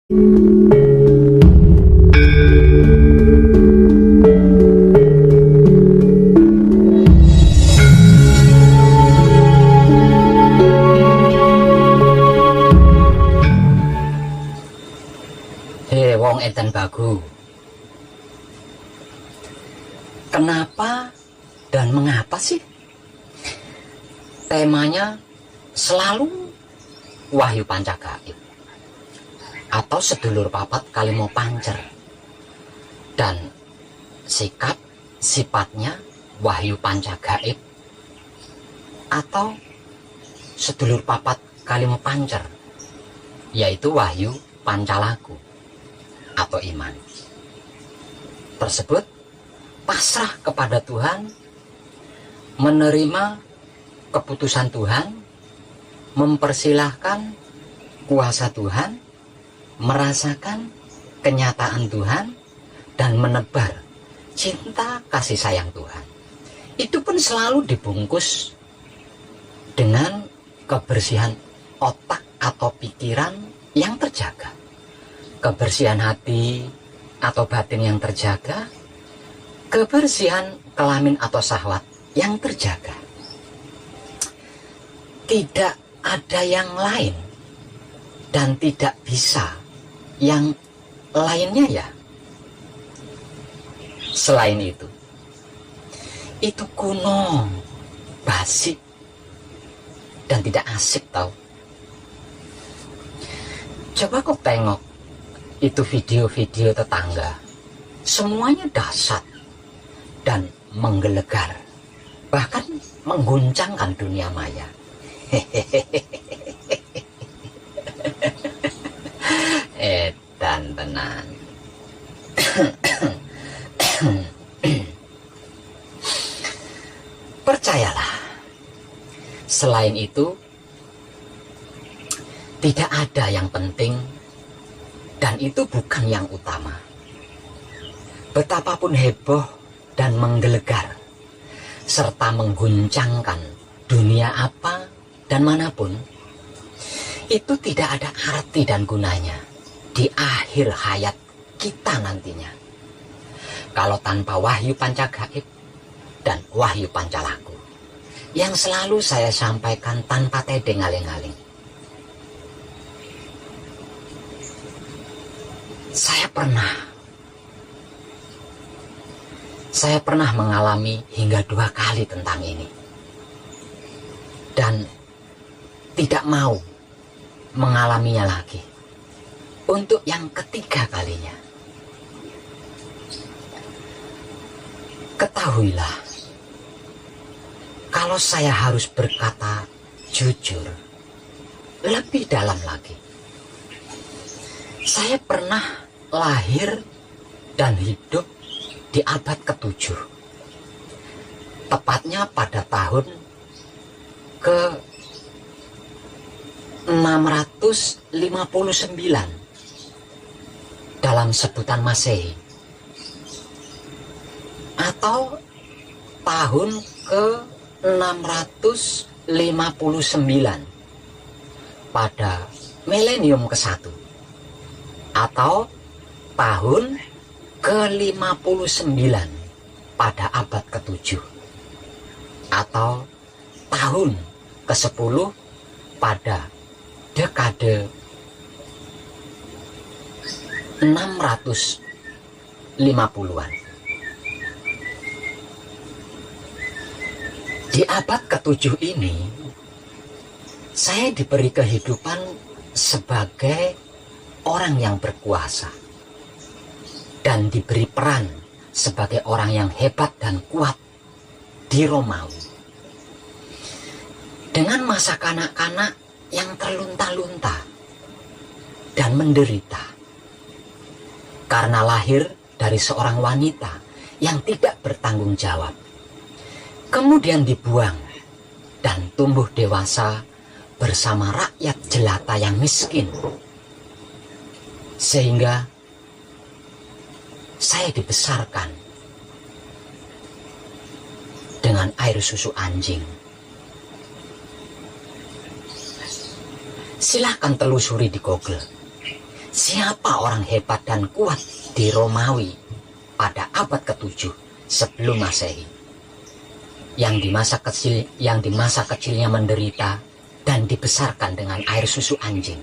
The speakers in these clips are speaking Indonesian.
Wong edan bagu, kenapa dan mengapa sih temanya selalu Wahyu Pancagaib atau sedulur papat kalimo pancer, dan sikap sifatnya Wahyu Pancagaib atau sedulur papat kalimo pancer, yaitu Wahyu Pancalaku atau iman tersebut pasrah kepada Tuhan, menerima keputusan Tuhan, mempersilahkan kuasa Tuhan, merasakan kenyataan Tuhan, dan menebar cinta kasih sayang Tuhan. Itu pun selalu dibungkus dengan kebersihan otak atau pikiran yang terjaga, kebersihan hati atau batin yang terjaga, kebersihan kelamin atau syahwat yang terjaga. Tidak ada yang lain dan tidak bisa yang lainnya ya. Selain itu kuno, basi, dan tidak asik tau. Coba kau tengok itu video-video tetangga, semuanya dahsyat dan menggelegar, bahkan mengguncangkan dunia maya. Edan tenan. Percayalah, selain itu tidak ada yang penting. Dan itu bukan yang utama. Betapapun heboh dan menggelegar, serta mengguncangkan dunia apa dan manapun, itu tidak ada arti dan gunanya di akhir hayat kita nantinya, kalau tanpa Wahyu Pancagaib dan Wahyu Pancalaku, yang selalu saya sampaikan tanpa tedeng aling-aling. Saya pernah mengalami hingga 2 kali tentang ini, dan tidak mau mengalaminya lagi untuk yang ketiga kalinya. Ketahuilah, kalau saya harus berkata jujur lebih dalam lagi, saya pernah lahir dan hidup di abad ke-7, tepatnya pada tahun ke-659 dalam sebutan Masehi, atau tahun ke-659 pada milenium ke-1, atau tahun ke-59 pada abad ke-7, atau tahun ke-10 pada dekade 650-an. Di abad ke-7 ini, saya diberi kehidupan sebagai orang yang berkuasa dan diberi peran sebagai orang yang hebat dan kuat di Romawi, dengan masa kanak-kanak yang terlunta-lunta dan menderita karena lahir dari seorang wanita yang tidak bertanggung jawab, kemudian dibuang dan tumbuh dewasa bersama rakyat jelata yang miskin, sehingga saya dibesarkan dengan air susu anjing. Silahkan telusuri di Google. siapa orang hebat dan kuat di Romawi pada abad ke-7 sebelum Masehi, yang di masa kecilnya menderita dan dibesarkan dengan air susu anjing?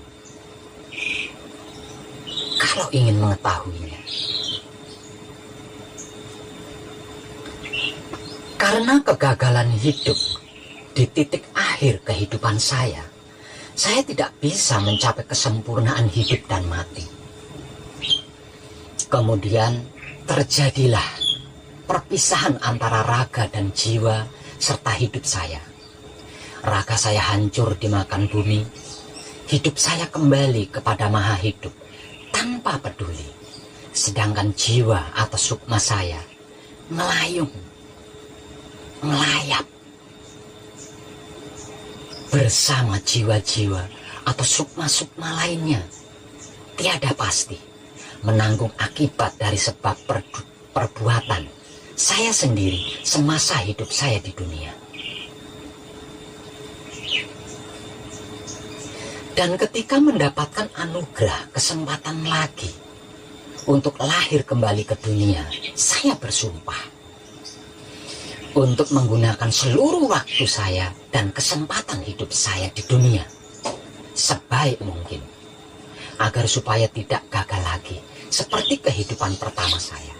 Kalau ingin mengetahuinya, karena kegagalan hidup di titik akhir kehidupan saya tidak bisa mencapai kesempurnaan hidup dan mati. Kemudian terjadilah perpisahan antara raga dan jiwa serta hidup saya. Raga saya hancur dimakan bumi, hidup saya kembali kepada Maha Hidup tanpa peduli. Sedangkan jiwa atau sukma saya melayung, melayap bersama jiwa-jiwa atau sukma-sukma lainnya, tiada pasti menanggung akibat dari sebab perbuatan saya sendiri semasa hidup saya di dunia. Dan ketika mendapatkan anugerah kesempatan lagi untuk lahir kembali ke dunia, saya bersumpah untuk menggunakan seluruh waktu saya dan kesempatan hidup saya di dunia sebaik mungkin, agar supaya tidak gagal lagi seperti kehidupan pertama saya.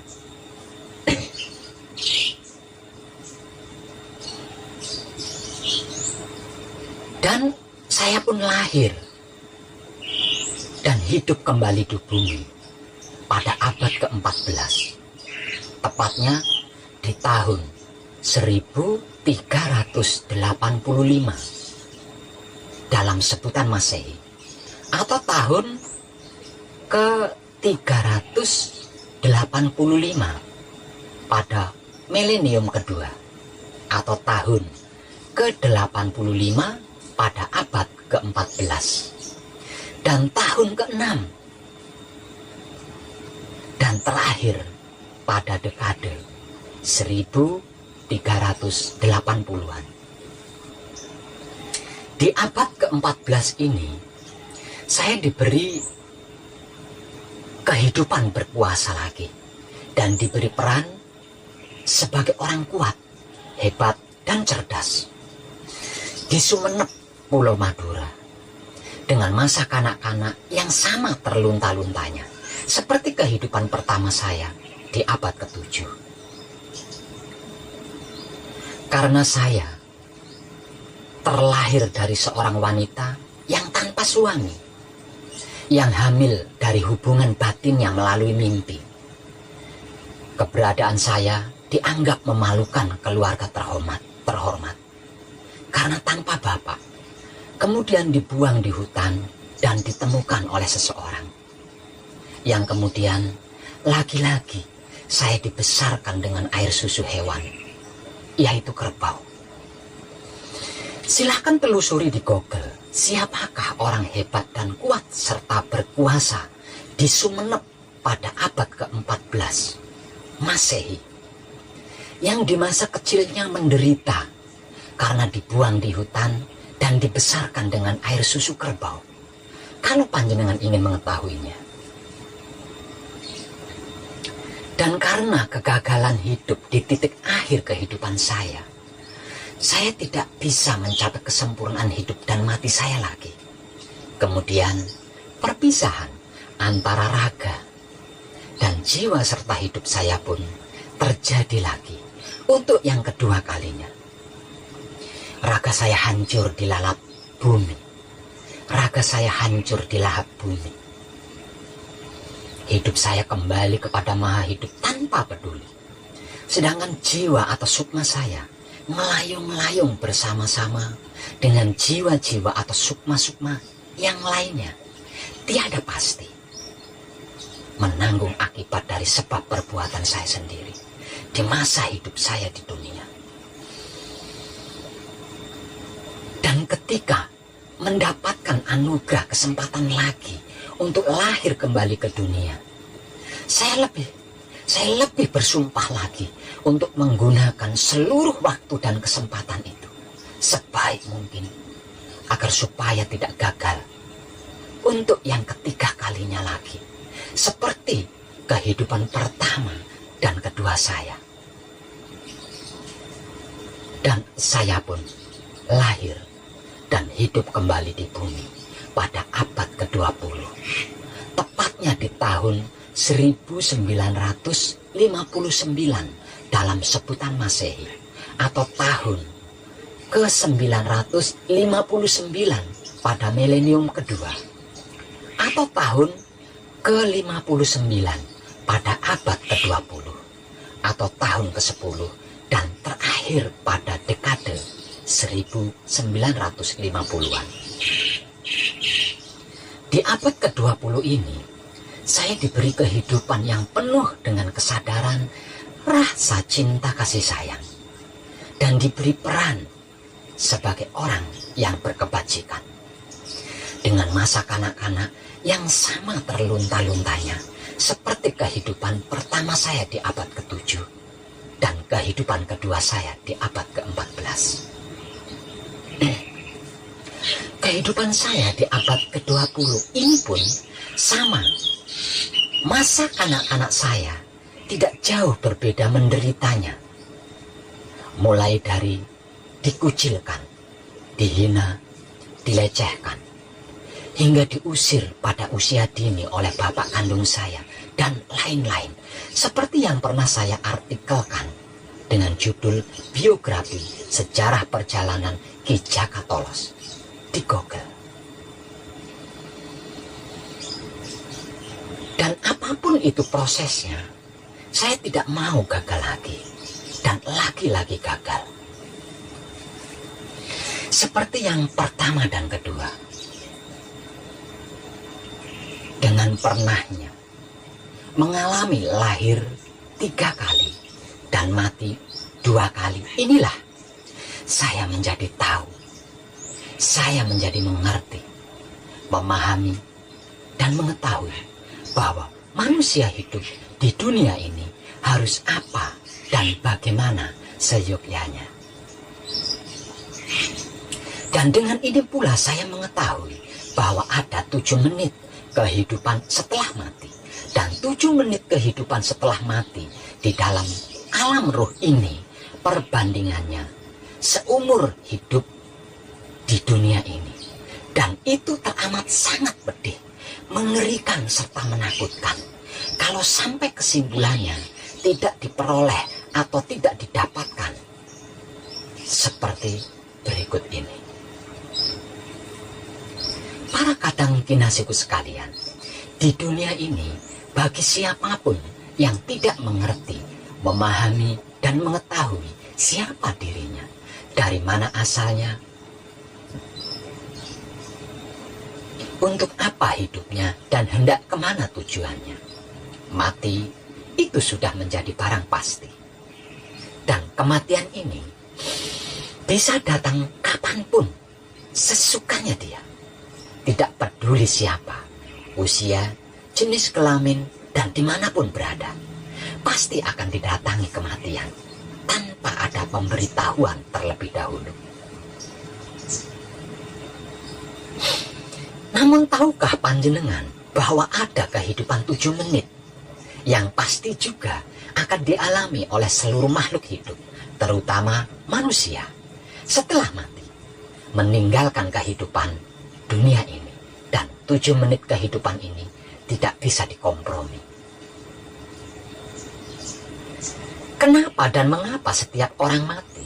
Dan saya pun lahir dan hidup kembali di bumi pada abad ke-14, tepatnya di tahun 1385 dalam sebutan Masehi, atau tahun ke-385 pada milenium kedua, atau tahun ke-85 pada abad ke-14, dan tahun ke-6 dan terakhir pada dekade 1380-an. Di abad ke-14 ini, saya diberi kehidupan berkuasa lagi dan diberi peran sebagai orang kuat, hebat, dan cerdas di Sumeneb, Pulau Madura, dengan masa kanak-kanak yang sama terlunta-luntanya seperti kehidupan pertama saya di abad ke-7. Karena saya terlahir dari seorang wanita yang tanpa suami, yang hamil dari hubungan batinnya melalui mimpi, keberadaan saya dianggap memalukan keluarga terhormat. Karena tanpa bapak, kemudian dibuang di hutan dan ditemukan oleh seseorang, yang kemudian lagi-lagi saya dibesarkan dengan air susu hewan, yaitu kerbau. Silahkan telusuri di Google, siapakah orang hebat dan kuat serta berkuasa di Sumeneb pada abad ke-14 Masehi, yang di masa kecilnya menderita karena dibuang di hutan dan dibesarkan dengan air susu kerbau. Kalau panjenengan ingin mengetahuinya. Dan karena kegagalan hidup di titik akhir kehidupan saya tidak bisa mencapai kesempurnaan hidup dan mati saya lagi. Kemudian perpisahan antara raga dan jiwa serta hidup saya pun terjadi lagi untuk yang kedua kalinya. Raga saya hancur di lalap bumi. Raga saya hancur di lahap bumi. Hidup saya kembali kepada Maha Hidup tanpa peduli. Sedangkan jiwa atau sukma saya melayung-layung bersama-sama dengan jiwa-jiwa atau sukma-sukma yang lainnya. Tiada pasti menanggung akibat dari sebab perbuatan saya sendiri di masa hidup saya di dunia. Dan ketika mendapatkan anugerah kesempatan lagi untuk lahir kembali ke dunia, saya lebih bersumpah lagi untuk menggunakan seluruh waktu dan kesempatan itu sebaik mungkin, agar supaya tidak gagal untuk yang ketiga kalinya lagi, seperti kehidupan pertama dan kedua saya. Dan saya pun lahir dan hidup kembali di bumi pada abad ke-20, tepatnya di tahun 1959 dalam sebutan Masehi, atau tahun ke-959 pada milenium kedua, atau tahun ke-59 pada abad ke-20, atau tahun ke-10 dan terakhir pada dekade 1950-an. Di abad ke-20 ini, saya diberi kehidupan yang penuh dengan kesadaran rasa cinta kasih sayang, dan diberi peran sebagai orang yang berkebajikan. Dengan masa kanak-kanak yang sama terlunta-luntanya, seperti kehidupan pertama saya di abad ke-7 dan kehidupan kedua saya di abad ke-14. Kehidupan saya di abad ke-20 ini pun sama. Masa kanak-kanak saya tidak jauh berbeda menderitanya. Mulai dari dikucilkan, dihina, dilecehkan, hingga diusir pada usia dini oleh bapak kandung saya, dan lain-lain, seperti yang pernah saya artikelkan dengan judul Biografi Sejarah Perjalanan Ki Jaka Tolos di Google. Dan apapun itu prosesnya, saya tidak mau gagal lagi dan lagi-lagi gagal. Seperti yang pertama dan kedua, dengan pernahnya mengalami lahir 3 kali dan mati 2 kali, inilah saya menjadi tahu, saya menjadi mengerti, memahami, dan mengetahui bahwa manusia hidup di dunia ini harus apa dan bagaimana seyogyanya. Dan dengan ini pula saya mengetahui bahwa ada 7 menit kehidupan setelah mati dan 7 menit kehidupan setelah mati di dalam alam ruh ini, perbandingannya seumur hidup di dunia ini. Dan itu teramat sangat pedih, mengerikan serta menakutkan kalau sampai kesimpulannya tidak diperoleh atau tidak didapatkan seperti berikut ini. Para kadang kinasiku sekalian, di dunia ini bagi siapapun yang tidak mengerti, memahami, dan mengetahui siapa dirinya, dari mana asalnya, untuk apa hidupnya, dan hendak kemana tujuannya, mati itu sudah menjadi barang pasti. Dan kematian ini bisa datang kapanpun, sesukanya dia. Tidak peduli siapa, usia, jenis kelamin, dan dimanapun berada, pasti akan didatangi kematian tanpa ada pemberitahuan terlebih dahulu. Namun tahukah panjenengan bahwa ada kehidupan 7 menit yang pasti juga akan dialami oleh seluruh makhluk hidup, terutama manusia, setelah mati, meninggalkan kehidupan dunia ini, dan 7 menit kehidupan ini tidak bisa dikompromi. Kenapa dan mengapa setiap orang mati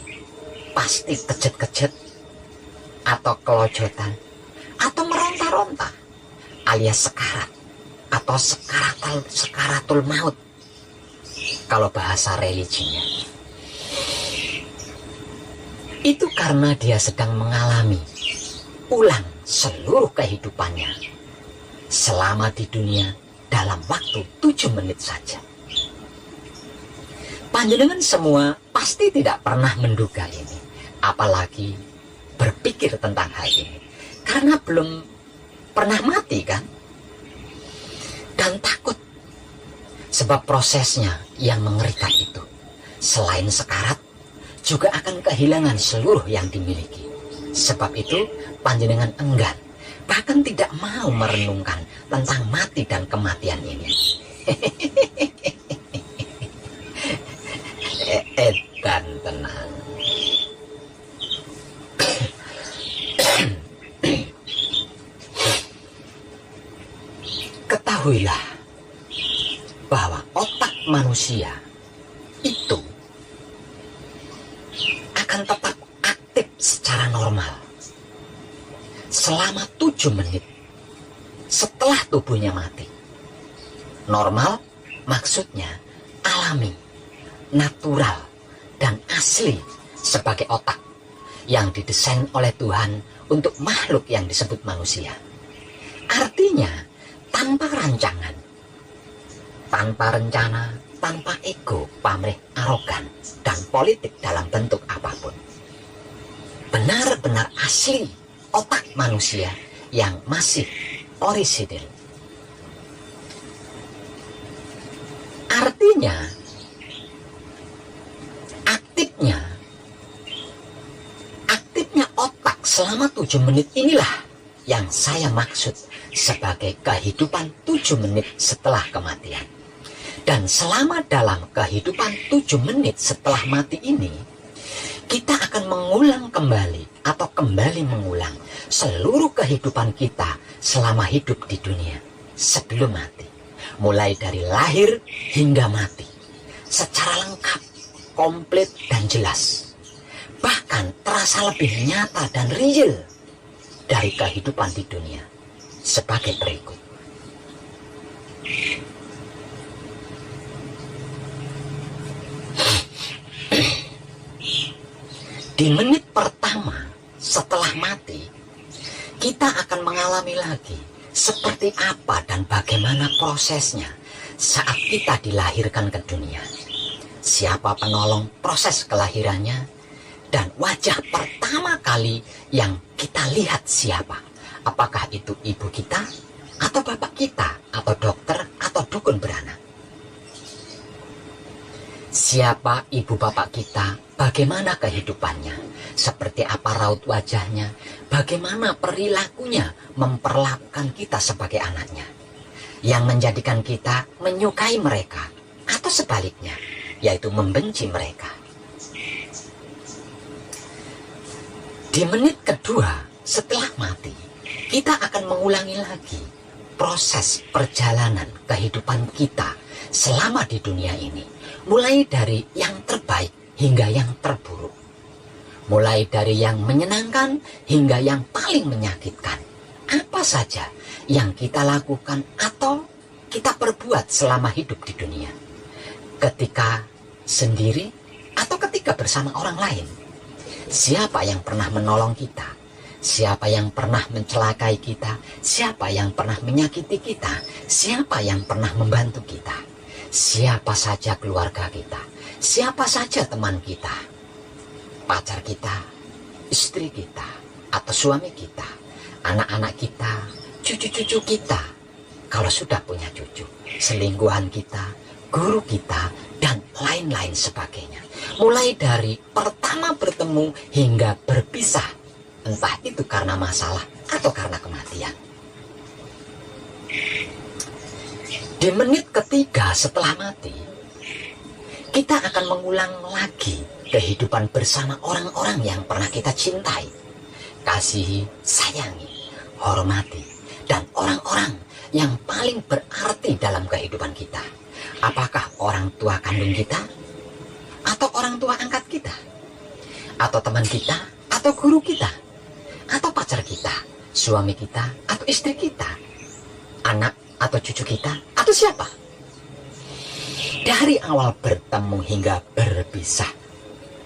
pasti kejet-kejet atau kelojotan atau meronta-ronta alias sekarat atau sekaratul maut kalau bahasa religinya? Itu karena dia sedang mengalami ulang seluruh kehidupannya selama di dunia dalam waktu 7 menit saja. Panjenengan semua pasti tidak pernah menduga ini, apalagi berpikir tentang hal ini, karena belum pernah mati kan? Dan takut, sebab prosesnya yang mengerikan itu, selain sekarat, juga akan kehilangan seluruh yang dimiliki. Sebab itu panjenengan enggan bahkan tidak mau merenungkan tentang mati dan kematian ini. Dan tenang. Ketahuilah bahwa otak manusia itu akan tetap aktif secara normal selama 7 menit setelah tubuhnya mati. Normal maksudnya alami, natural, dan asli sebagai otak yang didesain oleh Tuhan untuk makhluk yang disebut manusia. Artinya tanpa rancangan, tanpa rencana, tanpa ego, pamrih, arogan, dan politik dalam bentuk apapun. Benar-benar asli otak manusia yang masih orisinil. Artinya aktifnya otak selama 7 menit inilah yang saya maksud sebagai kehidupan 7 menit setelah kematian. Dan selama dalam kehidupan 7 menit setelah mati ini, kita akan mengulang kembali atau kembali mengulang seluruh kehidupan kita selama hidup di dunia sebelum mati. Mulai dari lahir hingga mati. Secara lengkap, komplit, dan jelas. Bahkan terasa lebih nyata dan real dari kehidupan di dunia. Sebagai berikut. Di menit pertama setelah mati, kita akan mengalami lagi seperti apa dan bagaimana prosesnya saat kita dilahirkan ke dunia. Siapa penolong proses kelahirannya, dan wajah pertama kali yang kita lihat siapa. Apakah itu ibu kita, atau bapak kita, atau dokter, atau dukun beranak. Siapa ibu bapak kita, bagaimana kehidupannya, seperti apa raut wajahnya, bagaimana perilakunya memperlakukan kita sebagai anaknya, yang menjadikan kita menyukai mereka, atau sebaliknya, yaitu membenci mereka. Di menit kedua setelah mati, kita akan mengulangi lagi proses perjalanan kehidupan kita selama di dunia ini. Mulai dari yang terbaik hingga yang terburuk. Mulai dari yang menyenangkan hingga yang paling menyakitkan. Apa saja yang kita lakukan atau kita perbuat selama hidup di dunia. Ketika sendiri atau ketika bersama orang lain. Siapa yang pernah menolong kita? Siapa yang pernah mencelakai kita? Siapa yang pernah menyakiti kita? Siapa yang pernah membantu kita? Siapa saja keluarga kita? Siapa saja teman kita? Pacar kita, istri kita, atau suami kita, anak-anak kita, cucu-cucu kita, kalau sudah punya cucu, selingkuhan kita, guru kita, dan lain-lain sebagainya. Mulai dari pertama bertemu hingga berpisah, entah itu karena masalah atau karena kematian. Di menit ketiga setelah mati, kita akan mengulang lagi kehidupan bersama orang-orang yang pernah kita cintai, kasihi, sayangi, hormati, dan orang-orang yang paling berarti dalam kehidupan kita. Apakah orang tua kandung kita? Atau orang tua angkat kita? Atau teman kita? Atau guru kita? Atau pacar kita? Suami kita? Atau istri kita? Anak atau cucu kita? Atau siapa? Dari awal bertemu hingga berpisah.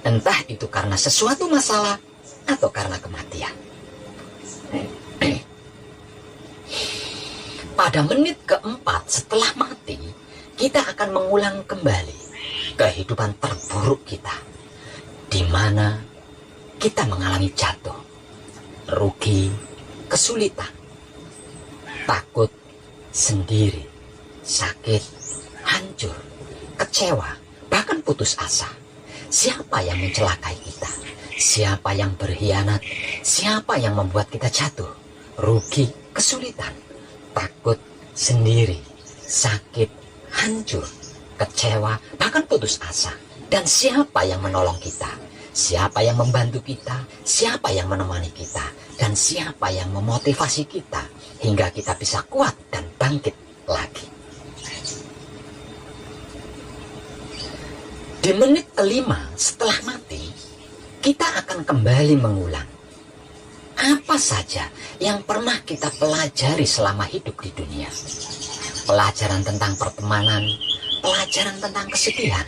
Entah itu karena sesuatu masalah atau karena kematian. Pada menit keempat setelah mati, kita akan mengulang kembali kehidupan terburuk kita, di mana kita mengalami jatuh, rugi, kesulitan, takut, sendiri, sakit, hancur, kecewa, bahkan putus asa. Siapa yang mencelakai kita? Siapa yang berkhianat? Siapa yang membuat kita jatuh? rugi, kesulitan, takut, sendiri, sakit, hancur, kecewa, bahkan putus asa. Dan siapa yang menolong kita? Siapa yang membantu kita? Siapa yang menemani kita? Dan siapa yang memotivasi kita hingga kita bisa kuat dan bangkit lagi? Di menit kelima setelah mati, kita akan kembali mengulang apa saja yang pernah kita pelajari selama hidup di dunia. Pelajaran tentang pertemanan, pelajaran tentang kesedihan,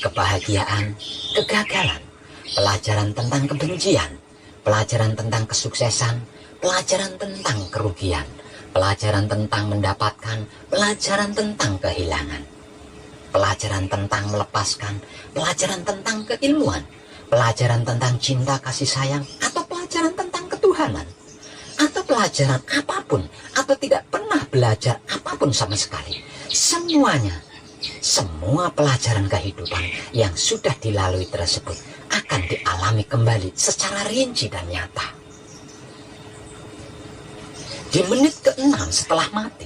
kebahagiaan, kegagalan, pelajaran tentang kebencian, pelajaran tentang kesuksesan, pelajaran tentang kerugian, pelajaran tentang mendapatkan, pelajaran tentang kehilangan, pelajaran tentang melepaskan, pelajaran tentang keilmuan, pelajaran tentang cinta kasih sayang, atau pelajaran tentang ketuhanan, atau pelajaran apapun, atau tidak pernah belajar apapun sama sekali. Semuanya, semua pelajaran kehidupan yang sudah dilalui tersebut akan dialami kembali secara rinci dan nyata. Di menit ke-6 setelah mati,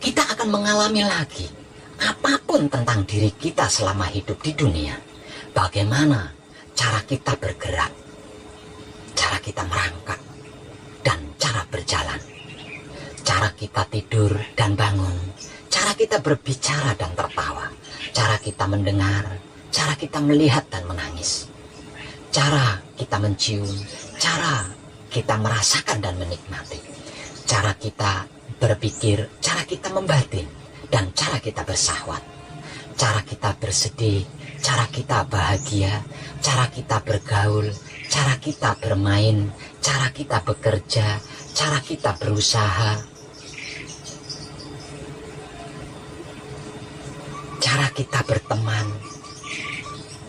kita akan mengalami lagi apapun tentang diri kita selama hidup di dunia. Bagaimana cara kita bergerak, cara kita merangkak, dan cara berjalan, cara kita tidur dan bangun, cara kita berbicara dan tertawa, cara kita mendengar, cara kita melihat dan menangis, cara kita mencium, cara kita merasakan dan menikmati, cara kita berpikir, cara kita membatin, dan cara kita bersahwat, cara kita bersedih, cara kita bahagia, cara kita bergaul, cara kita bermain, cara kita bekerja, cara kita berusaha, cara kita berteman,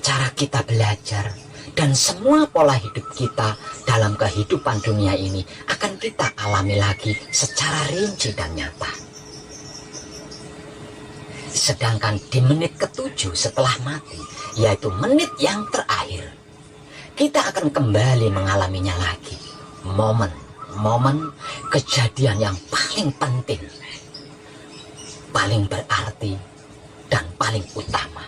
cara kita belajar, dan semua pola hidup kita dalam kehidupan dunia ini akan kita alami lagi secara rinci dan nyata. Sedangkan di menit ke-7 setelah mati, yaitu menit yang terakhir, kita akan kembali mengalaminya lagi. Momen kejadian yang paling penting, paling berarti, dan paling utama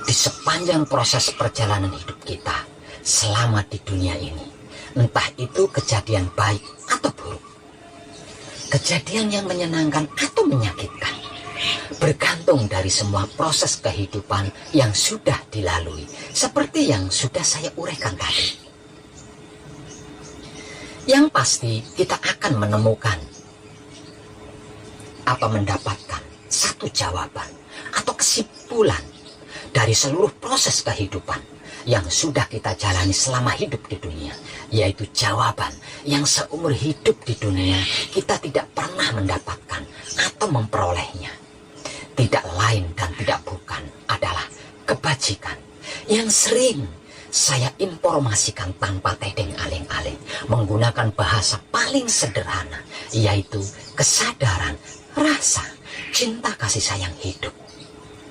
di sepanjang proses perjalanan hidup kita selama di dunia ini. Entah itu kejadian baik atau buruk, kejadian yang menyenangkan atau menyakitkan, bergantung dari semua proses kehidupan yang sudah dilalui, seperti yang sudah saya uraikan tadi. Yang pasti kita akan menemukan atau mendapatkan satu jawaban atau kesimpulan dari seluruh proses kehidupan yang sudah kita jalani selama hidup di dunia, yaitu jawaban yang seumur hidup di dunia kita tidak pernah mendapatkan atau memperolehnya. Tidak lain dan tidak bukan adalah kebajikan yang sering saya informasikan tanpa tedeng aling-aling, menggunakan bahasa paling sederhana, yaitu kesadaran, rasa, cinta kasih sayang hidup.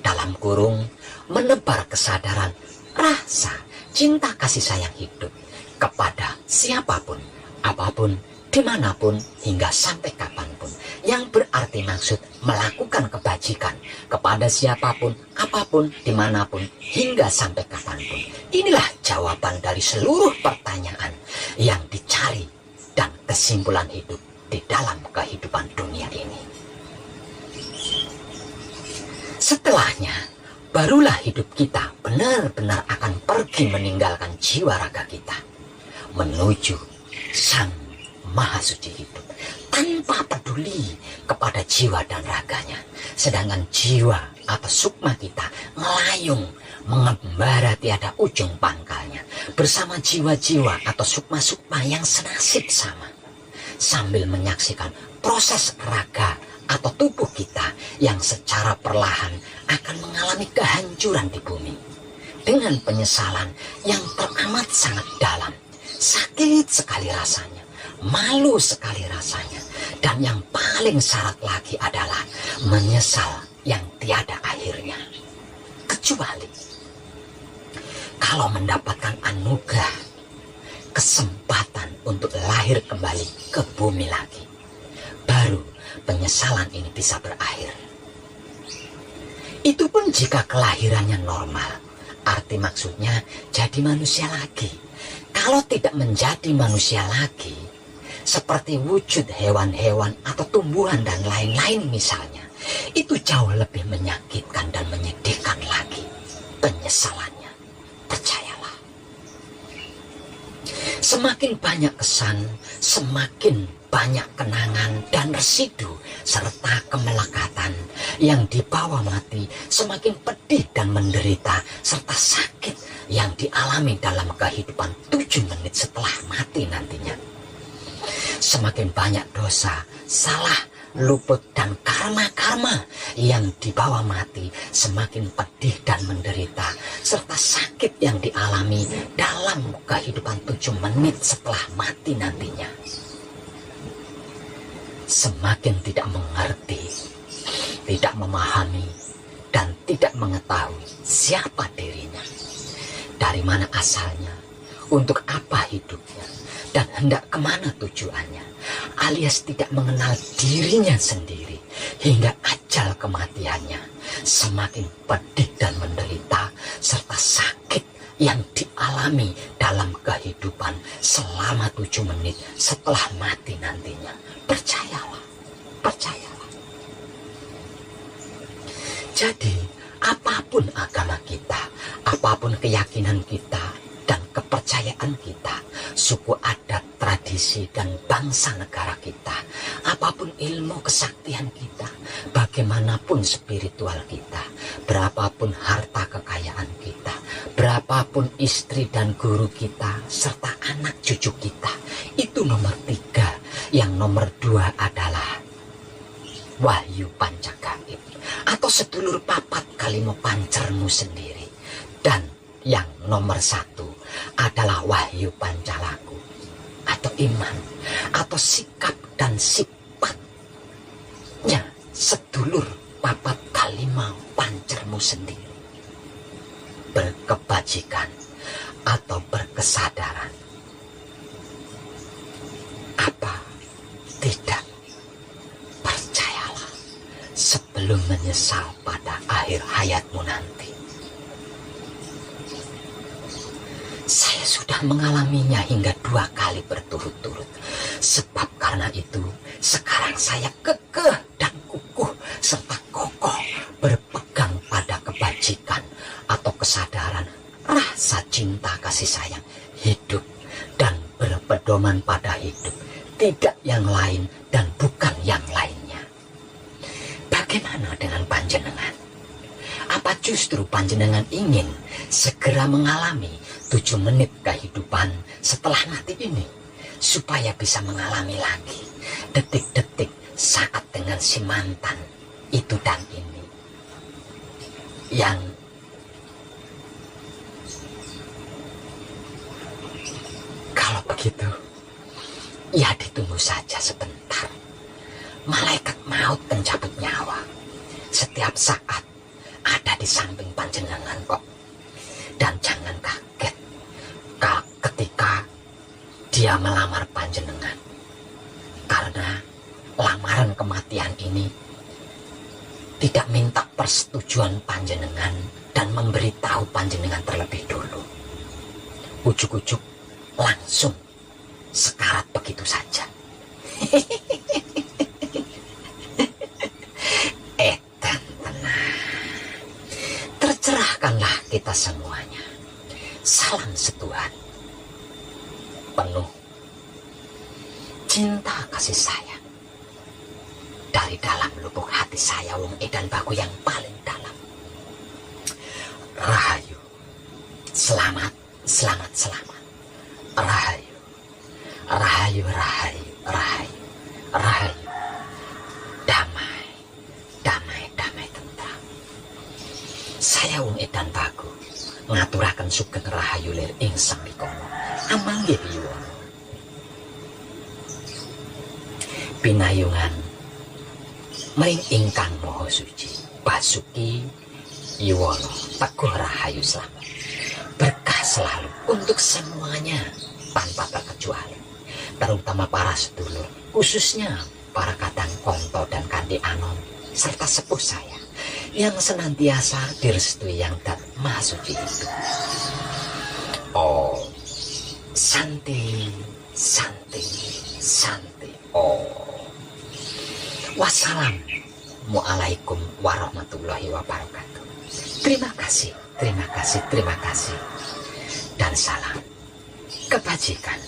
Dalam kurung, menebar kesadaran, rasa, cinta kasih sayang hidup kepada siapapun, apapun, dimanapun, hingga sampai kapanpun. Yang berarti maksud melakukan kebajikan kepada siapapun, apapun, dimanapun, hingga sampai kapanpun. Inilah jawaban dari seluruh pertanyaan yang dicari dan kesimpulan hidup di dalam kehidupan dunia ini. Setelahnya, barulah hidup kita benar-benar akan pergi meninggalkan jiwa raga kita, menuju Sang Maha Suci hidup, tanpa peduli kepada jiwa dan raganya. Sedangkan jiwa atau sukma kita melayung, mengembara tiada ujung pangkalnya, bersama jiwa-jiwa atau sukma-sukma yang senasib sama, sambil menyaksikan proses raga atau tubuh kita yang secara perlahan akan mengalami kehancuran di bumi, dengan penyesalan yang teramat sangat dalam. Sakit sekali rasanya, malu sekali rasanya, dan yang paling syarat lagi adalah menyesal yang tiada akhirnya. Kecuali kalau mendapatkan anugerah kesempatan untuk lahir kembali ke bumi lagi. Baru penyesalan ini bisa berakhir. Itu pun jika kelahirannya normal. Arti maksudnya jadi manusia lagi. Kalau tidak menjadi manusia lagi, seperti wujud hewan-hewan atau tumbuhan dan lain-lain misalnya, itu jauh lebih menyakitkan dan menyedihkan lagi penyesalannya. Percayalah. Semakin banyak kesan, semakin banyak kenangan dan residu serta kemelekatan yang dibawa mati, semakin pedih dan menderita serta sakit yang dialami dalam kehidupan 7 menit setelah mati nantinya. Semakin banyak dosa, salah, luput dan karma-karma yang dibawa mati, semakin pedih dan menderita serta sakit yang dialami dalam kehidupan 7 menit setelah mati nantinya. Semakin tidak mengerti, tidak memahami, dan tidak mengetahui siapa dirinya, dari mana asalnya, untuk apa hidupnya, dan hendak kemana tujuannya, alias tidak mengenal dirinya sendiri hingga ajal kematiannya. Semakin pedih dan menderita serta sakit yang dialami dalam kehidupan selama 7 menit setelah mati nantinya. Percayalah, percayalah. Jadi, apapun agama kita, apapun keyakinan kita dan kepercayaan kita, suku adat, tradisi, dan bangsa negara kita, apapun ilmu kesaktian kita, bagaimanapun spiritual kita, berapapun harta kekayaan kita, berapapun istri dan guru kita, serta anak cucu kita, itu nomor 3. Yang nomor 2 adalah wahyu pancagaib atau sedulur papat kalimo pancermu sendiri. Dan yang nomor 1 adalah wahyu pancalaku atau iman atau sikap dan sifatnya sedulur papat kalima pancermu sendiri. Berkebajikan atau berkesadaran. Apa tidak? Percayalah sebelum menyesal pada akhir hayatmu nanti. Saya sudah mengalaminya hingga 2 kali berturut-turut. Sebab karena itu, sekarang saya kekeh dan kukuh serta kokoh berpegang pada kebajikan atau kesadaran, rasa cinta kasih sayang, hidup, dan berpedoman pada hidup. Tidak yang lain dan bukan yang lainnya. Bagaimana dengan panjenengan? Apa justru panjenengan ingin segera mengalami 7 menit kehidupan setelah mati ini, supaya bisa mengalami lagi detik-detik saat dengan si mantan itu dan ini, yang kalau begitu, ya ditunggu saja sebentar. Malaikat maut pencabut nyawa setiap saat ada di samping panjenengan kok. Dan jangan kaget ketika dia melamar panjenengan, karena lamaran kematian ini tidak minta persetujuan panjenengan dan memberitahu panjenengan terlebih dulu. Ujuk-ujuk langsung sekarat begitu saja. Edan tenang. Tercerahkanlah kita semuanya. Salam setuhan. Penuh cinta kasih sayang. Dari dalam lubuk hati saya, Wong Edan Bagu yang paling dalam. Rahayu. Selamat, selamat, selamat. Rahayu. Rahayu, rahayu, rahayu, rahayu. Damai, damai, damai tentram. Saya Wong Edan Bagu ngaturaken sugeng rahayu lir ing sambikono. Amanggih Yuwono. Pinayungan mring ingkang Maha Suci Basuki Yuwono, Teguh Rahayu selamat. Berkah selalu untuk semuanya. tanpa terkecuali, terutama para sedulur, khususnya para Kadang Konto dan Kandi Anom, serta sepuh saya yang senantiasa direstui Yang Dat Maha Suci itu. Oh, Santi, Santi, Santi. Oh, wassalamualaikum warahmatullahi wabarakatuh. Terima kasih, terima kasih, terima kasih, dan salam kebajikan.